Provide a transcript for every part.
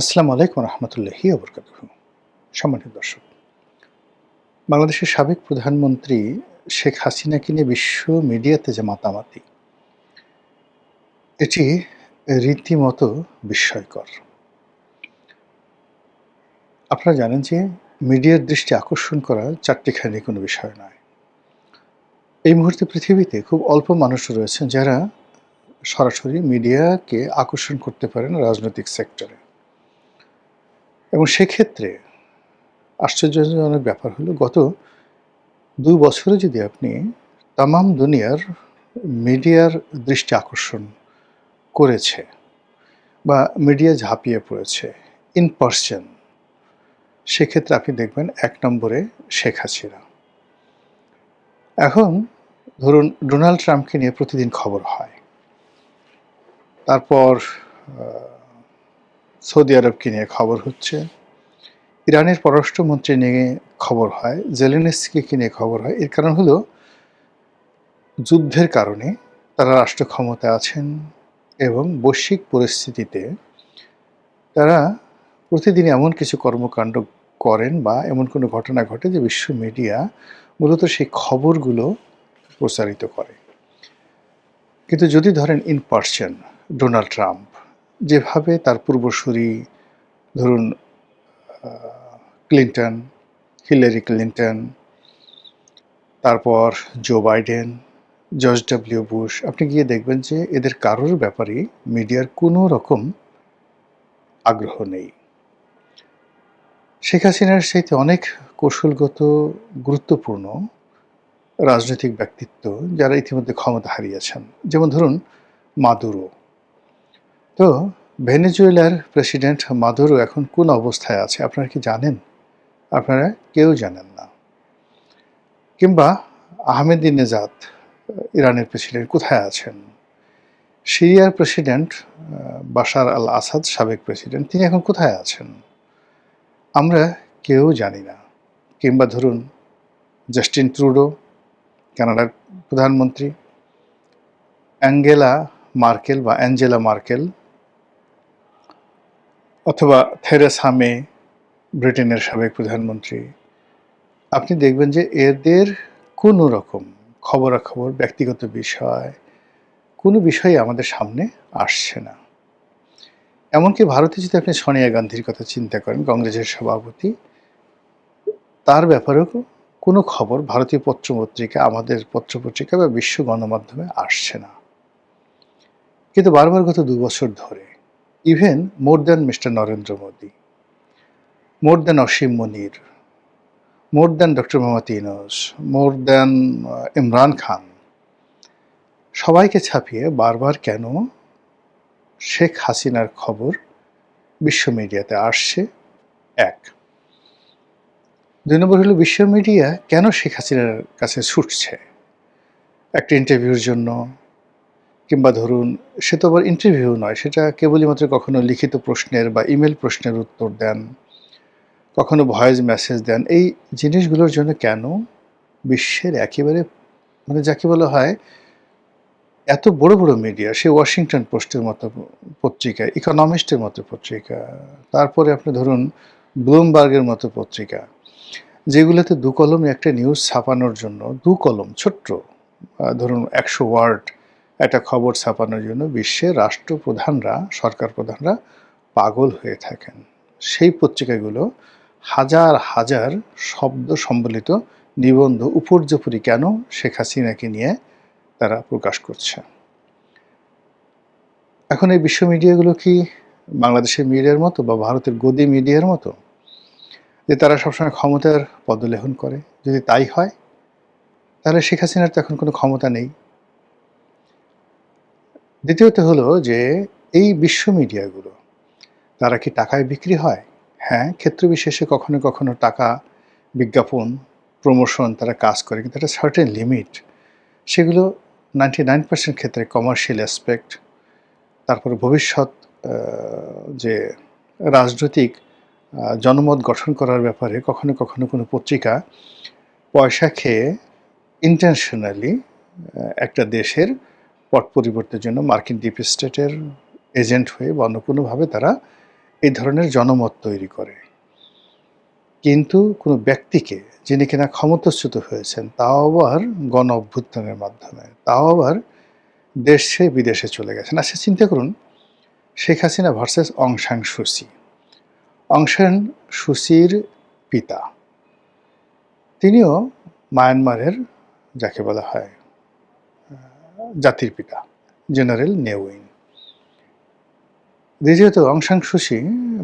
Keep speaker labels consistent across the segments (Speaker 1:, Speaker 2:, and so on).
Speaker 1: আসসালামু আলাইকুম রহমতুল্লাহি ওবরকাতুহু। সম্মানিত দর্শক, বাংলাদেশের সাবেক প্রধানমন্ত্রী শেখ হাসিনাকে নিয়ে বিশ্ব মিডিয়াতে যে মাতামাতি, এটি রীতিমতো বিস্ময়কর। আপনারা জানেন যে মিডিয়ার দৃষ্টি আকর্ষণ করা চাট্টিখানি কোনো বিষয় নয়। এই মুহূর্তে পৃথিবীতে খুব অল্প মানুষ রয়েছেন যারা সরাসরি মিডিয়াকে আকর্ষণ করতে পারেন রাজনৈতিক সেক্টরে। এবং সেক্ষেত্রে আশ্চর্যজনক ব্যাপার হলো গত ২ বছরে যদি আপনি তামাম দুনিয়ার মিডিয়ার দৃষ্টি আকর্ষণ করেছে বা মিডিয়া ঝাঁপিয়ে পড়েছে ইন পারসন, সেক্ষেত্রে আপনি দেখবেন ১ নম্বরে শেখ হাসিনা। এখন ধরুন ডোনাল্ড ট্রাম্পকে নিয়ে প্রতিদিন খবর হয়। তারপর সৌদি আরবকে নিয়ে খবর হচ্ছে, ইরানের পররাষ্ট্রমন্ত্রী নিয়ে খবর হয়, জেলেনস্কিকে নিয়ে খবর হয়। এর কারণ হলো যুদ্ধের কারণে তারা রাষ্ট্র ক্ষমতায় আছেন এবং বৈশ্বিক পরিস্থিতিতে তারা প্রতিদিন এমন কিছু কর্মকাণ্ড করেন বা এমন কোনো ঘটনা ঘটে যে বিশ্ব মিডিয়া মূলত সেই খবরগুলো প্রচারিত করে। কিন্তু যদি ধরেন ইন পারসন ডোনাল্ড ট্রাম্প যেভাবে তার পূর্বসূরি ধরুন ক্লিন্টন, হিলারি ক্লিন্টন, তারপর Joe Biden, George W Bush, আপনি গিয়ে দেখবেন যে এদের কারোর ব্যাপারেই মিডিয়ার কোনো রকম আগ্রহ নেই। শেখ হাসিনার চাইতে অনেক কৌশলগত গুরুত্বপূর্ণ রাজনৈতিক ব্যক্তিত্ব যারা ইতিমধ্যে ক্ষমতা হারিয়েছেন। যেমন ধরুন মাদুরো। তো ভেনেজুয়েলার প্রেসিডেন্ট মাদুরো এখন কোন অবস্থায় আছে আপনারা কি জানেন? আপনারা কেউ জানেন না। কিংবা আহমেদিনেজাদ ইরানের প্রেসিডেন্ট কোথায় আছেন? সিরিয়ার প্রেসিডেন্ট বাশার আল আসাদ সাবেক প্রেসিডেন্ট তিনি এখন কোথায় আছেন? আমরা কেউ জানি না। কিংবা ধরুন জাস্টিন ট্রুডো কানাডার প্রধানমন্ত্রী, অ্যাঞ্জেলা মার্কেল অথবা থেরেসা মে ব্রিটেনের সাবেক প্রধানমন্ত্রী, আপনি দেখবেন যে এদের কোনো রকম খবরাখবর, ব্যক্তিগত বিষয়, কোনো বিষয়ই আমাদের সামনে আসছে না। এমনকি ভারতে যদি আপনি সোনিয়া গান্ধীর কথা চিন্তা করেন, কংগ্রেসের সভাপতি, তার ব্যাপারেও কোনো খবর ভারতীয় পত্রপত্রিকা, আমাদের পত্রপত্রিকা বা বিশ্ব গণমাধ্যমে আসছে না। কিন্তু বারবার গত ২ বছর ধরে even more than mister Narendra Modi, more than Asim Munir, more than doctor Mohammad Yunus, more than Imran Khan, সবাইকে ছাপিয়ে বারবার কেন শেখ হাসিনার খবর বিশ্ব মিডিয়াতে আসছে? ১। ২ নম্বর হলো বিশ্ব মিডিয়া কেন শেখ হাসিনার কাছে ছুটছে? একটা ইন্টারভিউর জন্য, কিংবা ধরুন সে তো আবার ইন্টারভিউ নয়, সেটা কেবলই মাত্র কখনো লিখিত প্রশ্নের বা ইমেল প্রশ্নের উত্তর দেন, কখনো ভয়েস মেসেজ দেন। এই জিনিসগুলোর জন্য কেন বিশ্বের একেবারে মানে যাকে বলা হয় এত বড় বড় মিডিয়া, সে ওয়াশিংটন পোস্টের মতো পত্রিকা, ইকোনমিস্টের মতো পত্রিকা, তারপরে আপনি ধরুন ব্লুমবার্গের মতো পত্রিকা, যেগুলোতে ২ কলমে একটা নিউজ ছাপানোর জন্য ২ কলম ছোট্ট ধরুন ১০০ ওয়ার্ড একটা খবর ছাপানোর জন্য বিশ্বের রাষ্ট্রপ্রধানরা, সরকার প্রধানরা পাগল হয়ে থাকেন। সেই পত্রিকাগুলো হাজার হাজার শব্দ সম্বলিত নিবন্ধ উপর্যুপরি কেন শেখ হাসিনাকে নিয়ে তারা প্রকাশ করছে। এখন এই বিশ্ব মিডিয়াগুলো কি বাংলাদেশের মিডিয়ার মতো বা ভারতের গদি মিডিয়ার মতো যে তারা সবসময় ক্ষমতার পদলেহন করে? যদি তাই হয় তাহলে শেখ হাসিনার তো এখন কোনো ক্ষমতা নেই। দ্বিতীয়ত হলো যে এই বিশ্ব মিডিয়াগুলো তারা কি টাকায় বিক্রি হয়? হ্যাঁ, ক্ষেত্র বিশেষে কখনো কখনো টাকা, বিজ্ঞাপন, প্রমোশন তারা কাজ করে, কিন্তু একটা সার্টেন লিমিট। সেগুলো 99% ক্ষেত্রে কমার্শিয়াল অ্যাসপেক্ট, তারপরে ভবিষ্যৎ যে রাজনৈতিক জনমত গঠন করার ব্যাপারে কখনো কখনো কোনো পত্রিকা পয়সা খেয়ে ইন্টেনশনালি একটা দেশের পট পরিবর্তনের জন্য মার্কিন ডিপ স্টেটের এজেন্ট হয়ে বা অন্য কোনোভাবে তারা এই ধরনের জনমত তৈরি করে। কিন্তু কোনো ব্যক্তিকে যিনি কিনা ক্ষমতাচ্যুত হয়েছেন, তাও আবার গণ অভ্যুত্থানের মাধ্যমে, তাও আবার দেশে বিদেশে চলে গেছেন। আচ্ছা চিন্তা করুন, শেখ হাসিনা ভার্সাস অং সান সুচি। অং সান সুচির পিতা, তিনিও মায়ানমারের যাকে বলা হয় জাতির পিতা, জেনারেল নে উইন। দ্বিতীয়ত অং সান সুচি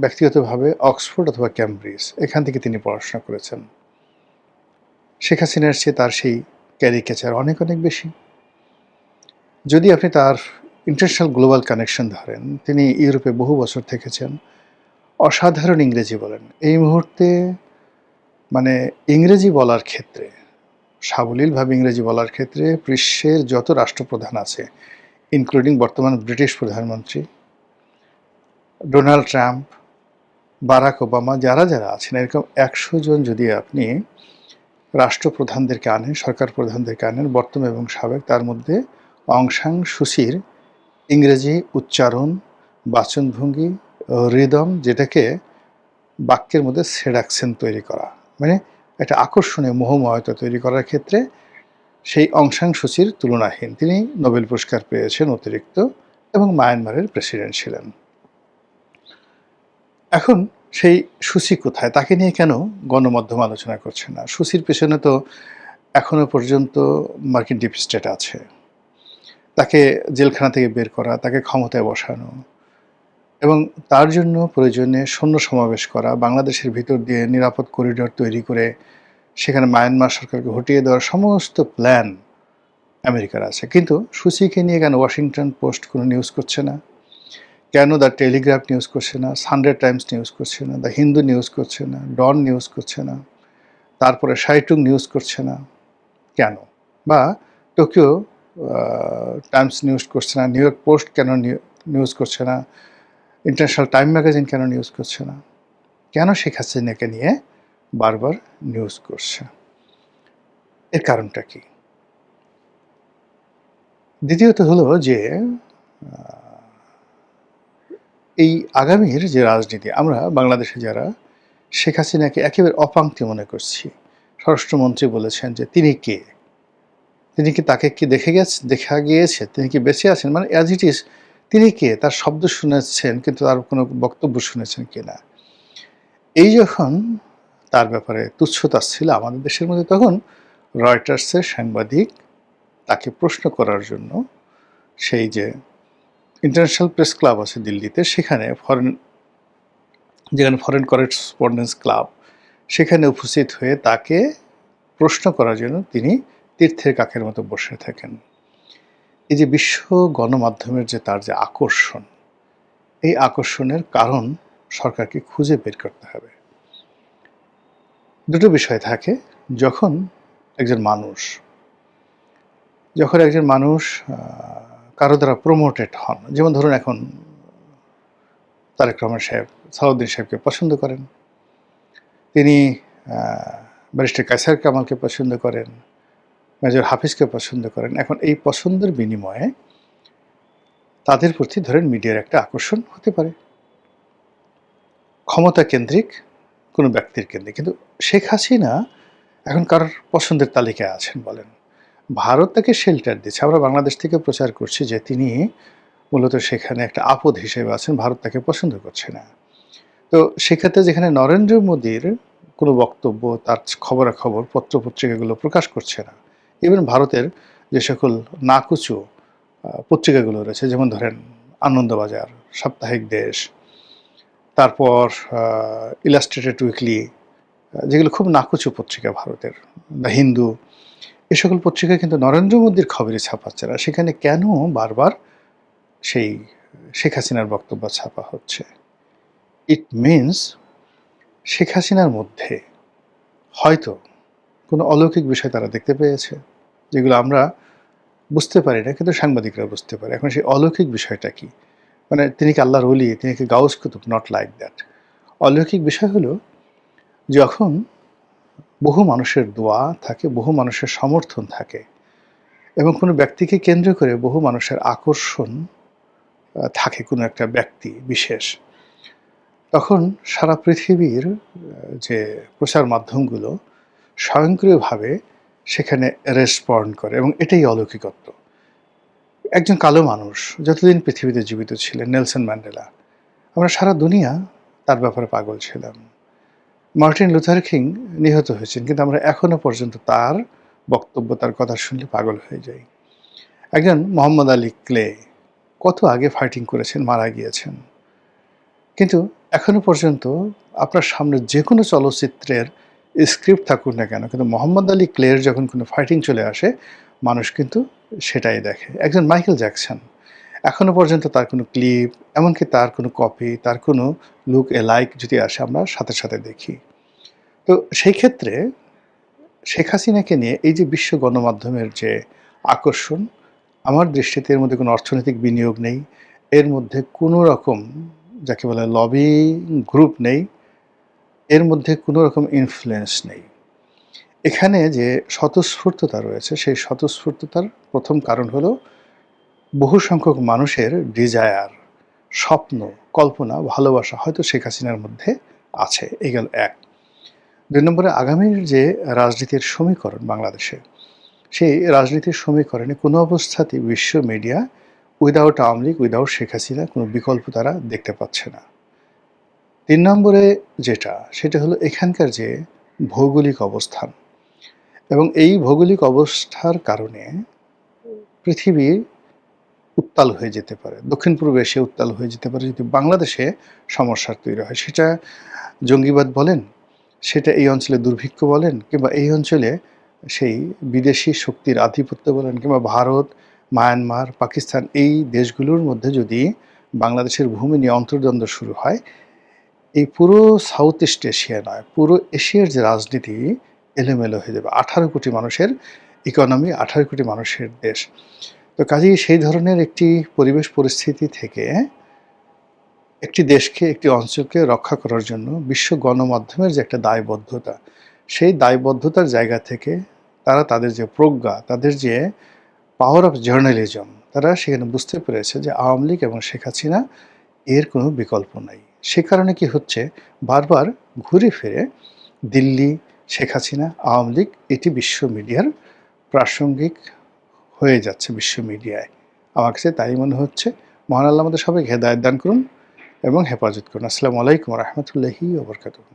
Speaker 1: ব্যক্তিগতভাবে অক্সফোর্ড অথবা ক্যামব্রিজ এখান থেকে তিনি পড়াশোনা করেছেন। শেখ হাসিনার চেয়ে তার সেই ক্যারিকেচার অনেক অনেক বেশি। যদি আপনি তার ইন্টারন্যাশনাল গ্লোবাল কানেকশন ধরেন, তিনি ইউরোপে বহু বছর থেকেছেন, অসাধারণ ইংরেজি বলেন। এই মুহূর্তে মানে ইংরেজি বলার ক্ষেত্রে, সাবলীলভাবে ইংরেজি বলার ক্ষেত্রে বিশ্বের যত রাষ্ট্রপ্রধান আছে, ইনক্লুডিং বর্তমান ব্রিটিশ প্রধানমন্ত্রী ডোনাল্ড ট্রাম্প, বারাক ওবামা, যারা যারা আছেন, এরকম 100 জন যদি আপনি রাষ্ট্রপ্রধানদেরকে আনেন, সরকার প্রধানদেরকে আনেন, বর্তমান এবং সাবেক, তার মধ্যে অং সান সুচির ইংরেজি উচ্চারণ, বাচনভঙ্গি, রিদম, যেটাকে বাক্যের মধ্যে সেডাকশন তৈরি করা, মানে একটা আকর্ষণীয় মোহময়তা তৈরি করার ক্ষেত্রে সেই অং সান সুচির তুলনাহীন। তিনি নোবেল পুরস্কার পেয়েছেন অতিরিক্ত এবং মায়ানমারের প্রেসিডেন্ট ছিলেন। এখন সেই সুচি কোথায়? তাকে নিয়ে কেন গণমাধ্যম আলোচনা করছে না? সুচির পেছনে তো এখনো পর্যন্ত মার্কিন ডিপ স্টেট আছে। তাকে জেলখানা থেকে বের করা, তাকে ক্ষমতায় বসানো এবং তার জন্য প্রয়োজনে সৈন্য সমাবেশ করা, বাংলাদেশের ভিতর দিয়ে নিরাপদ করিডোর তৈরি করে সেখানে মায়ানমার সরকারকে হটিয়ে দেওয়ার সমস্ত প্ল্যান আমেরিকার আছে। কিন্তু সুচিকে নিয়ে কেন ওয়াশিংটন পোস্ট কোনো নিউজ করছে না? কেন দ্য টেলিগ্রাফ নিউজ করছে না? সানডে টাইমস নিউজ করছে না? দ্য হিন্দু নিউজ করছে না? ডন নিউজ করছে না? তারপরে সাইটুং নিউজ করছে না? কেন? বা টোকিও টাইমস নিউজ করছে না? নিউ ইয়র্ক পোস্ট কেন নিউজ করছে না? ইন্টারন্যাশনাল টাইম ম্যাগাজিন কেন নিউজ করছে না? কেন শেখ হাসিনাকে নিয়ে বারবার নিউজ করছে? এর কারণটা কি? দ্বিতীয়ত হলো যে এই আগামীর যে রাজনীতি, আমরা বাংলাদেশে যারা শেখ হাসিনাকে একেবারে অপাংক্তি মনে করছি, স্বরাষ্ট্রমন্ত্রী বলেছেন যে তিনি কে? তিনি কি তাকে কি দেখা গিয়েছে? তিনি কি বেঁচে আছেন? মানে অ্যাজ ইট ইজ তিনি কে? তার শব্দ শুনেছেন কিন্তু তার কোনো বক্তব্য শুনেছেন কিনা? এই যখন তার ব্যাপারে তুচ্ছ-তাচ্ছিল্য আমাদের দেশের মধ্যে, তখন রয়টার্সের সাংবাদিক তাকে প্রশ্ন করার জন্য সেই যে ইন্টারন্যাশনাল প্রেস ক্লাব আছে দিল্লিতে, যেখানে ফরেন করেসপন্ডেন্স ক্লাব, সেখানে উপস্থিত হয়ে তাকে প্রশ্ন করার জন্য তিনি তীর্থের কাকের মতো বসে থাকেন। এই যে বিশ্ব গণমাধ্যমের যে তার যে আকর্ষণ, এই আকর্ষণের কারণ সরকারকে খুঁজে বের করতে হবে। দুটো বিষয় থাকে। যখন একজন মানুষ কারো দ্বারা প্রমোটেড হন, যেমন ধরুন এখন তারেক রহমান সাহেব সালাউদ্দিন সাহেবকে পছন্দ করেন, তিনি ব্যারিস্টার কায়সার কামালকে পছন্দ করেন, মেজর হাফিজকে পছন্দ করেন। এখন এই পছন্দের বিনিময়ে তাদের প্রতি ধরেন মিডিয়ার একটা আকর্ষণ হতে পারে, ক্ষমতা কেন্দ্রিক কোনো ব্যক্তির কেন্দ্রিক। কিন্তু শেখ হাসিনা এখন কারোর পছন্দের তালিকায় আছেন বলেন? ভারত তাকে শেল্টার দিচ্ছে। আমরা বাংলাদেশ থেকে প্রচার করছি যে তিনি মূলত সেখানে একটা আপদ হিসেবে আছেন, ভারত তাকে পছন্দ করছে না। তো সেক্ষেত্রে যেখানে নরেন্দ্র মোদীর কোনো বক্তব্য, তার খবরাখবর পত্রপত্রিকাগুলো প্রকাশ করছে না, ইভেন ভারতের যে সকল নাকুচু পত্রিকাগুলো রয়েছে, যেমন ধরেন আনন্দবাজার, সাপ্তাহিক দেশ, তারপর ইলাস্ট্রেটেড উইকলি, যেগুলো খুব নাকুচু পত্রিকা ভারতের, দ্য হিন্দু, এ সকল পত্রিকা কিন্তু নরেন্দ্র মোদীর খবরই ছাপাচ্ছে না। সেখানে কেন বারবার সেই শেখ হাসিনার বক্তব্য ছাপা হচ্ছে? ইট মিনস শেখ হাসিনার মধ্যে হয়তো কোনো অলৌকিক বিষয় তারা দেখতে পেয়েছে, যেগুলো আমরা বুঝতে পারি না, কিন্তু সাংবাদিকরা বুঝতে পারে। এখন সেই অলৌকিক বিষয়টা কি? মানে তিনি কি আল্লাহর ওলি? তিনি কি গাউস কুতুব? Not like that. অলৌকিক বিষয় হলো যখন বহু মানুষের দোয়া থাকে, বহু মানুষের সমর্থন থাকে এবং কোনো ব্যক্তিকে কেন্দ্র করে বহু মানুষের আকর্ষণ থাকে কোনো একটা ব্যক্তি বিশেষ, তখন সারা পৃথিবীর যে প্রচার মাধ্যমগুলো স্বয়ংক্রিয়ভাবে সেখানে রেসপন্ড করে এবং এটাই অলৌকিকত্ব। একজন কালো মানুষ যতদিন পৃথিবীতে জীবিত ছিলেন নেলসন ম্যান্ডেলা, আমরা সারা দুনিয়া তার ব্যাপারে পাগল ছিলাম। মার্টিন লুথার কিং নিহত হয়েছেন, কিন্তু আমরা এখনো পর্যন্ত তার বক্তব্য, তার কথা শুনলে পাগল হয়ে যাই। একজন মোহাম্মদ আলী ক্লে কত আগে ফাইটিং করেছেন, মারা গিয়েছেন, কিন্তু এখনো পর্যন্ত আপনার সামনে যে কোনো চলচ্চিত্রের স্ক্রিপ্ট থাকুক না কেন, কিন্তু মোহাম্মদ আলী ক্লের যখন কোনো ফাইটিং চলে আসে মানুষ কিন্তু সেটাই দেখে। একজন মাইকেল জ্যাকসন, এখনো পর্যন্ত তার কোনো ক্লিপ, এমনকি তার কোনো কপি, তার কোনো লুক এলাইক যদি আসে আমরা সাথে সাথে দেখি। তো সেই ক্ষেত্রে শেখ হাসিনাকে নিয়ে এই যে বিশ্ব গণমাধ্যমের যে আকর্ষণ, আমার দৃষ্টিতে এর মধ্যে কোনো অর্থনৈতিক বিনিয়োগ নেই, এর মধ্যে কোনো রকম যাকে বলে লবিং গ্রুপ নেই, এর মধ্যে কোনো রকম ইনফ্লুয়েন্স নেই। এখানে যে স্বতঃস্ফূর্ততা রয়েছে, সেই স্বতঃস্ফূর্ততার প্রথম কারণ হলো বহু সংখ্যক মানুষের ডিজায়ার, স্বপ্ন, কল্পনা, ভালোবাসা হয়তো শেখ হাসিনার মধ্যে আছে। এই গেল এক। ২ নম্বরে আগামীর যে রাজনীতির সমীকরণ বাংলাদেশে, সেই রাজনীতির সমীকরণে কোনো অবস্থাতেই বিশ্ব media without Awami League, without Sheikh Hasina কোনো বিকল্প তারা দেখতে পাচ্ছে না। ৩ নম্বরে যেটা, সেটা হলো এখানকার যে ভৌগোলিক অবস্থান, এবং এই ভৌগোলিক অবস্থার কারণে পৃথিবী উত্তাল হয়ে যেতে পারে, দক্ষিণ পূর্ব এশিয়া উত্তাল হয়ে যেতে পারে যদি বাংলাদেশে সমস্যার তৈরি হয়। সেটা জঙ্গিবাদ বলেন, সেটা এই অঞ্চলে দুর্ভিক্ষ বলেন, কিংবা এই অঞ্চলে সেই বিদেশি শক্তির আধিপত্য বলেন, কিংবা ভারত, মায়ানমার, পাকিস্তান, এই দেশগুলোর মধ্যে যদি বাংলাদেশের ভূমি নিয়ে অন্তর্দ্বন্দ্ব শুরু হয়, এই পুরো সাউথ ইস্ট এশিয়া নয়, পুরো এশিয়ার যে রাজনীতি এলোমেলো হয়ে যাবে। 18 কোটি মানুষের ইকোনমি, 18 কোটি মানুষের দেশ। তো কাজেই সেই ধরনের একটি পরিবেশ পরিস্থিতি থেকে একটি দেশকে, একটি অঞ্চলকে রক্ষা করার জন্য বিশ্ব গণমাধ্যমের যে একটা দায়বদ্ধতা, সেই দায়বদ্ধতার জায়গা থেকে তারা তাদের যে প্রজ্ঞা, তাদের যে পাওয়ার অফ জার্নালিজম, তারা সেখানে বুঝতে পেরেছে যে আওয়ামী লীগ এবং শেখ হাসিনা এর কোনো বিকল্প নাই। সে কারণে কি হচ্ছে, বারবার ঘুরে ফিরে দিল্লি, শেখ হাসিনা, আওয়ামী লীগ, এটি বিশ্ব মিডিয়ার প্রাসঙ্গিক হয়ে যাচ্ছে বিশ্ব মিডিয়ায়। আমার কাছে তাই মনে হচ্ছে। মহান আল্লাহ আমাদের সবাইকে হেদায়েত দান করুন এবং হেফাজত করুন। আসসালামু আলাইকুম ওয়া রাহমাতুল্লাহি ওয়া বারাকাতুহু।